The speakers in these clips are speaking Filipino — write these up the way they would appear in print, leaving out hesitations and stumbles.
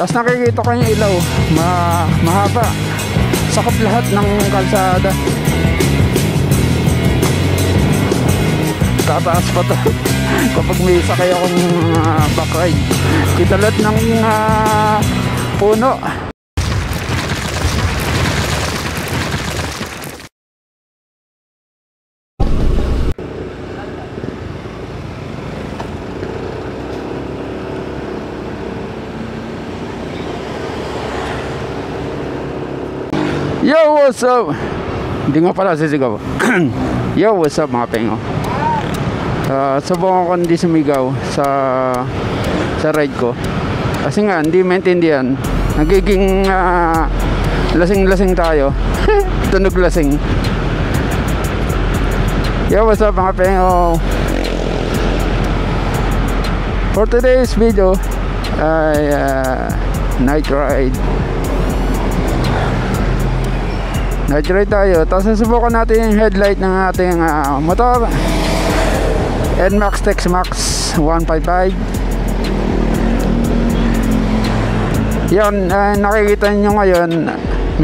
Tapos nakikita ko yung ilaw, mahaba, sakop lahat ng kalsada. Tataas pa to kapag may sakay akong backride. Kita lahat ng puno. Yo, what's up? Hindi nga pala sisigaw. Yo, what's up mga pengo? Subukan ko hindi sumigaw sa ride ko. Kasi nga, hindi maintindihan. Nagiging lasing-lasing tayo. Tunog lasing. Yo, what's up mga pengo? For today's video ay night ride. Night ride tayo. Tapos susubukan natin yung headlight ng ating motor NMAX TEXMAX 155. Yan, nakikita nyo ngayon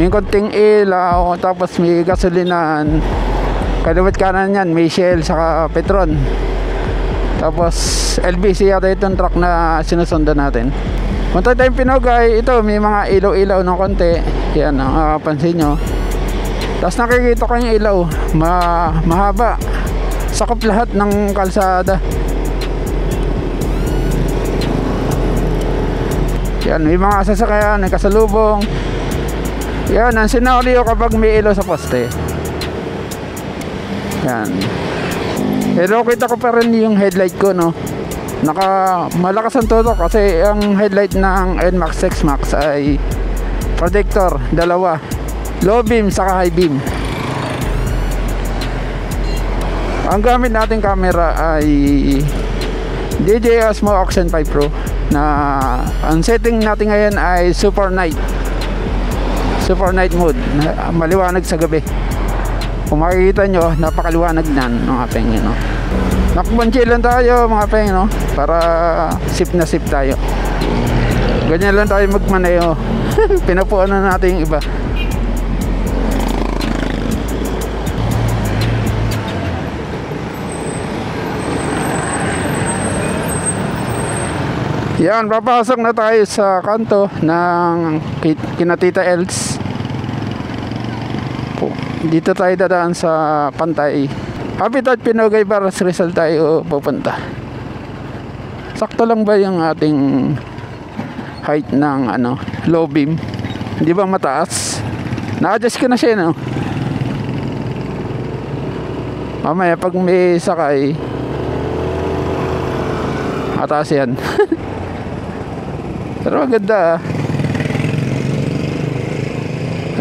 may konting ilaw, tapos may gasolinahan. Kaliwat kanan yan may Shell saka Petron. Tapos LBC yata itong truck na sinusundan natin. Punta tayong Pinogay. Ito may mga ilaw-ilaw ng konti. Yan, pansin nyo. Tapos nakikita ko yung ilaw, mahaba, sakop lahat ng kalsada. Yan, may mga sasakyan, may kasalubong. Yan, ang senaryo kapag may ilaw sa poste. Yan. Pero kita ko pa rin yung headlight ko, no. Malakas ang tutok kasi ang headlight ng NMAX TEXMAX ay projector, dalawa. Low beam saka high beam. Ang gamit nating camera ay DJI Osmo Action 5 Pro na ang setting natin ngayon ay Super Night mode, maliwanag sa gabi. Kung makikita nyo, napakaliwanag nan mga peng, no? Nakabunchi lang tayo mga peng, no? Para sip na sip tayo. Ganyan lang tayo magmaneho. Pinapuan na natin yung iba. Yan, papasok na tayo sa kanto ng kina Tita Els. Dito tayo dadaan sa Pantay. Habitat Pinogay Barras Rizal tayo pupunta. Sakto lang ba yung ating height ng low beam? Hindi ba mataas? Na-adjust ko na siya, no? Mamaya pag may sakay, mataas yan. Pero maganda.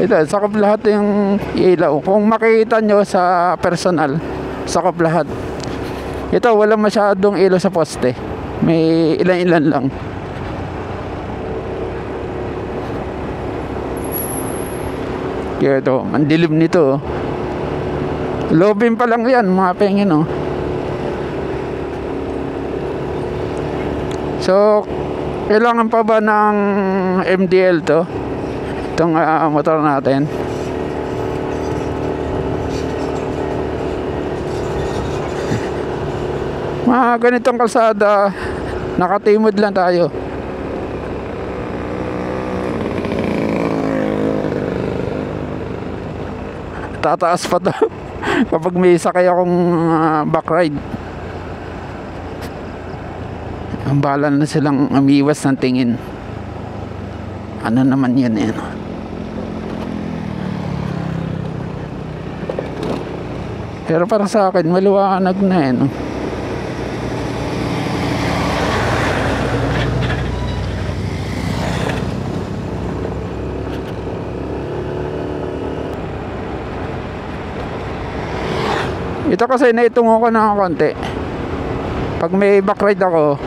Ito, sakop lahat yung ilaw. Kung makikita nyo sa personal, sakop lahat. Ito, wala masyadong ilaw sa poste. May ilan-ilan lang. Kaya ito, ang dilim nito. Low beam pa lang yan, mga pengin, no? So, kailangan pa ba ng MDL to? Itong motor natin. Mga ganitong kalsada, nakatimod lang tayo. Tataas pa to kapag may sakay akong backride. Ang bahala na silang umiwas ng tingin. Ano naman yan, eh, no? Pero para sa akin, maliwanag na, eh, no? Ito kasi naitungo ko ng konti. Pag may backride ako,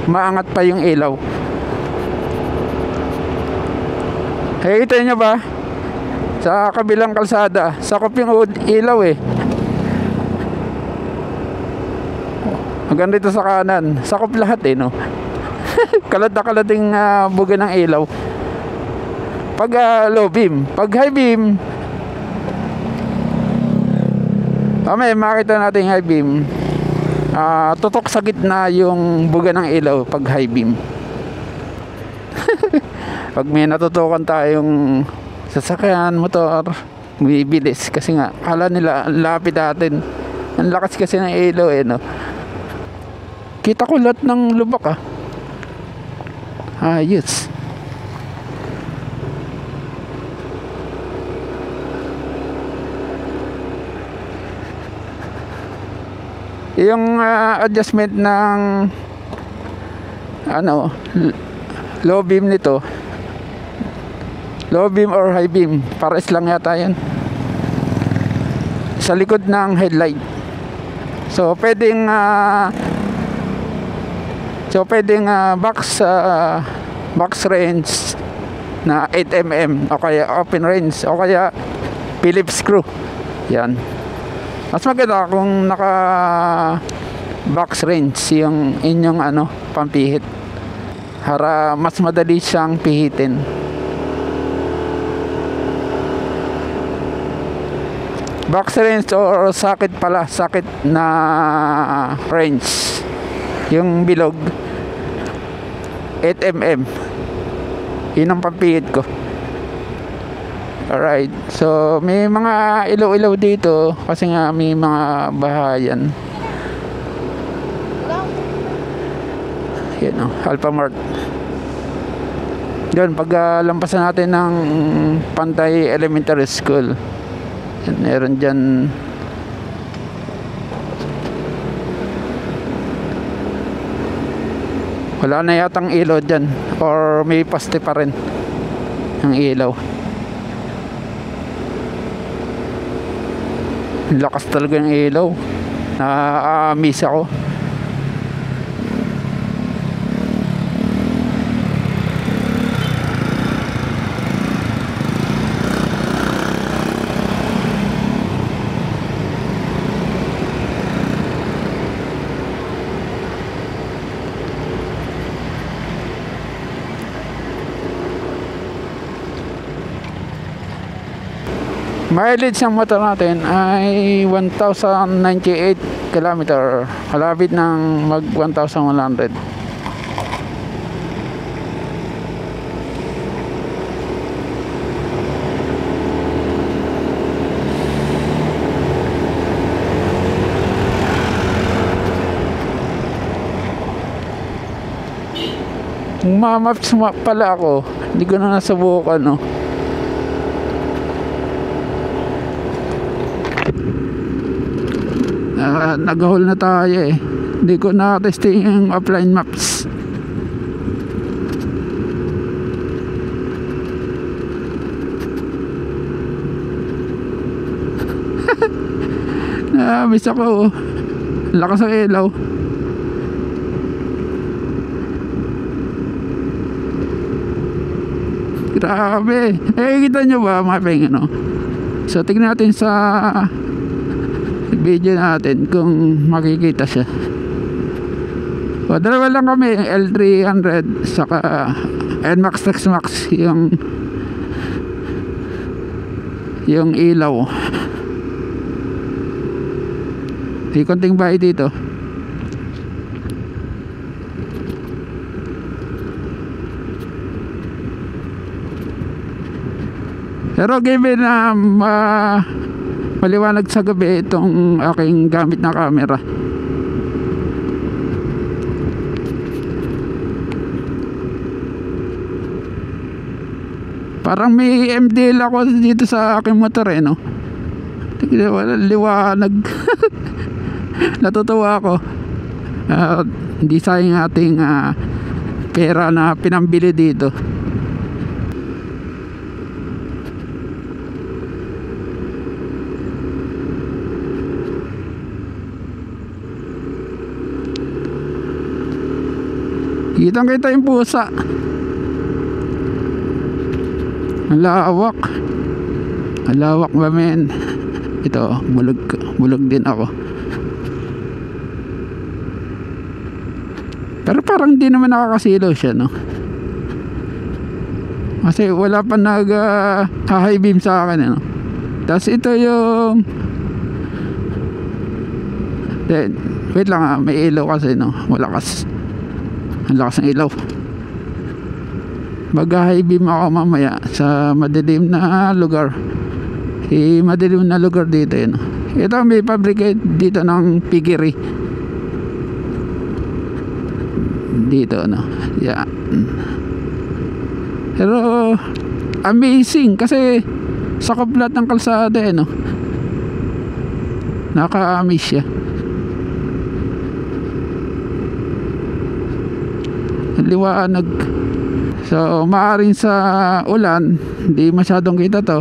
maangat pa yung ilaw. Kita nyo ba? Sa kabilang kalsada, sakop yung ilaw, eh. Hanggang dito sa kanan, sakop lahat, eh, no? Kalad na kalading buga ng ilaw. Pag low beam. Pag high beam, may makita natin high beam. Tutok sa gitna yung buga ng ilaw pag high beam. Pag may natutukan tayong sasakyan, motor, bibilis kasi nga kala nila lapit natin. Ang lakas kasi ng ilaw no. Kita ko lahat ng lubak yes. Yung adjustment ng low beam nito, low beam or high beam, pares lang yata yan sa likod ng headlight. So pwedeng box range na 8mm o kaya open range o kaya Phillips screw. Yan. Mas maganda kung naka box range yung inyong pampihit. Para mas madali siyang pihitin. Box range or socket pala, socket na range. Yung bilog 8mm. Yun ang pampihit ko. Alright, so may mga ilaw-ilaw dito kasi nga may mga bahayan. Yan Alphamart. Doon, pag lampasan natin ng Pantay Elementary School, meron dyan wala na yatang ilaw dyan or may paste pa rin ang ilaw. Lakas talaga ng ilaw. Na-miss ako. Mileage ng motor natin ay 1,098 km. Malapit ng mag 1,100. Mamaps pala ako. Hindi ko na nasubukan nag-haul na tayo hindi ko na-testing yung offline maps. Miss ako lakas ang ilaw. Grabe kita nyo ba mga peng so tignan natin sa video natin kung makikita siya. Dalawa lang kami, L300 saka NMAX Max yung ilaw. May konting bahay dito. Pero given na maliwanag sa gabi itong aking gamit na camera, parang may MDL ako dito sa aking motor wala liwanag. Natutuwa ako. Hindi sayang ating pera na pinambili dito. Kitang-kita yung pusa. Malawak. Malawak ba men? Ito, bulog din ako. Pero parang di naman nakakasilaw siya, no? Kasi wala pa nag high beam sa akin, no? Tapos ito yung wait lang, may ilaw kasi, no? Malakas. Ang lakas ng ilaw. Mag-high beam ako mamaya sa madilim na lugar. Madilim na lugar dito, no? Ito may fabricate dito ng piggery. Dito, no? Yeah. Pero amazing kasi sa kablat ng kalsada, no? Naka-amaze siya. Liwanag. So maaaring sa ulan hindi masyadong kita to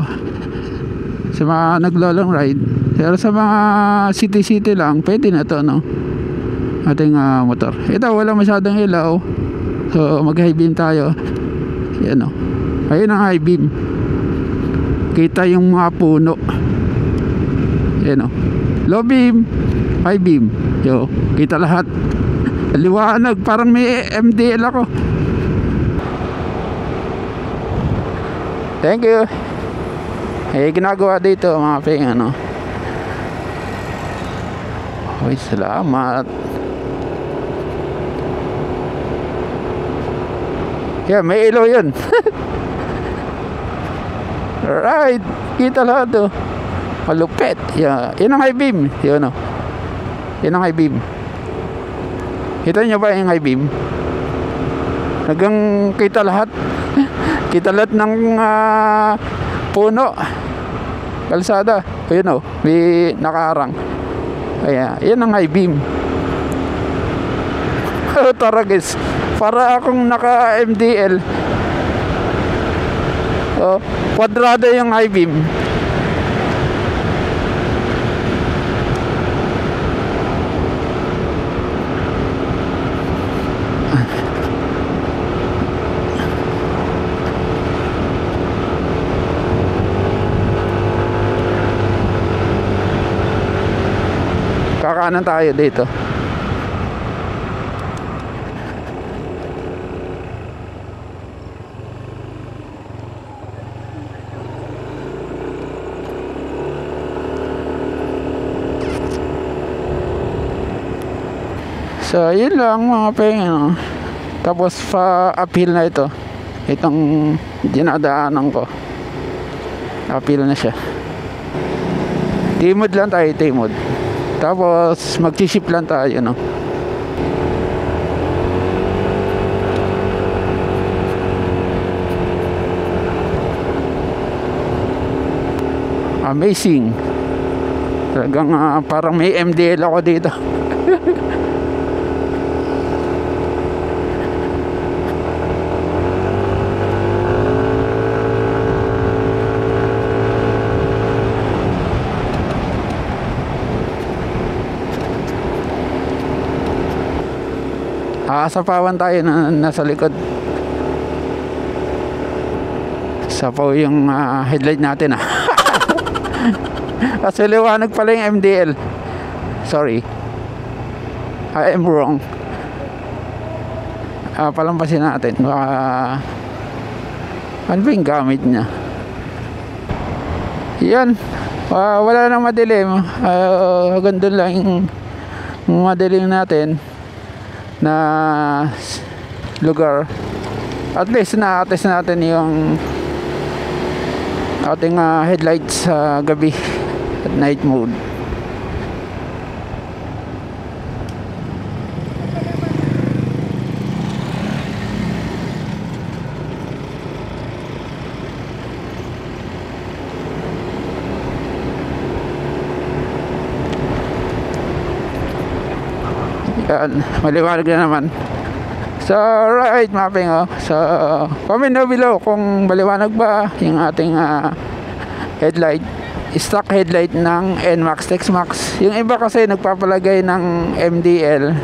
sa mga naglo-long ride, pero sa mga city lang pwede na to, no? Ating motor. Ito wala masyadong ilaw, so mag high beam tayo. Yan, no? Ayun ang high beam, kita yung mga puno. Yan, no? Low beam, high beam, yo, kita lahat. Liwanag, parang may MDL ako. Thank you. Ginagawa dito mga ping, ano. Uy, salamat. Yeah, may ilaw yun. Right, kita lahat, oh. Malupit. Yeah, yun ang high beam. Yun, oh. Yun ang high beam. Kita nyo ba yung high beam? Hanggang kita lahat. Kita lahat ng puno, kalsada. Ayun, oh, may nakaharang. Ayan, yan ang high beam. Tara guys, para akong naka MDL. Oh, kwadrado yung high beam. Kakanan tayo dito. So yun lang mga peng, no? Tapos pa-uphill na ito. Itong dinadaanan ko, uphill na siya. Timod lang tayo, timod. Tapos mag-ship lang tayo, no? Amazing. Talagang parang may MDL ako dito. Sapawan tayo na nasa likod. Sapaw yung headlight natin, Kasi liwanag pala yung MDL. Sorry, I am wrong. Palampasin natin. Ano ba yung gamit niya? Yan. Wala nang madilim. Ganda lang yung madilim natin na lugar. At least na-test natin yung ating headlights sa gabi at night mode. Yan, maliwanag na naman. So right, mapping, so comment down below kung maliwanag ba yung ating headlight, stock headlight ng NMAX Tex-Max. Yung iba kasi nagpapalagay ng MDL,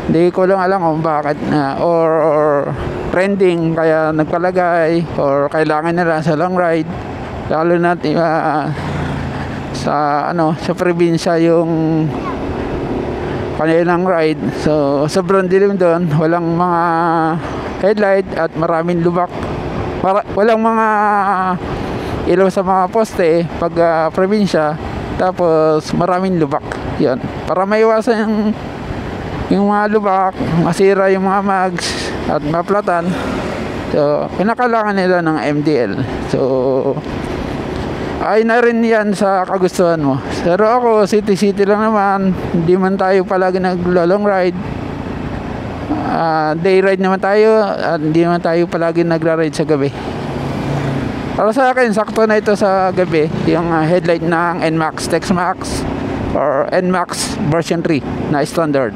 hindi ko lang alam kung bakit, or trending kaya nagpalagay, or kailangan nila sa long ride, lalo na sa sa probinsya yung kanilang ride. So sobrang dilim doon, walang mga headlight at maraming lubak. Walang mga ilaw sa mga poste pag probinsya, tapos maraming lubak. Yan, para maiwasan yung mga lubak, masira yung mga mags at maplatan. So pinakailangan nila ng MDL. So ay na rin yan sa kagustuhan mo. Pero ako, city lang naman, hindi man tayo palagi naglo-long ride. Day ride naman tayo at hindi naman tayo palagi nagra-ride sa gabi. Para sa akin, sakto na ito sa gabi, yung headlight ng NMAX Tex-Max or NMAX version 3 na standard.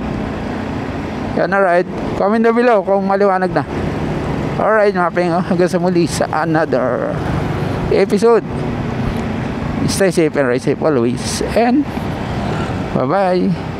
Yan, alright. Comment na below kung maliwanag na. Alright, mapping, hanggang sa muli sa another episode. Stay safe and ride safe always. And bye-bye.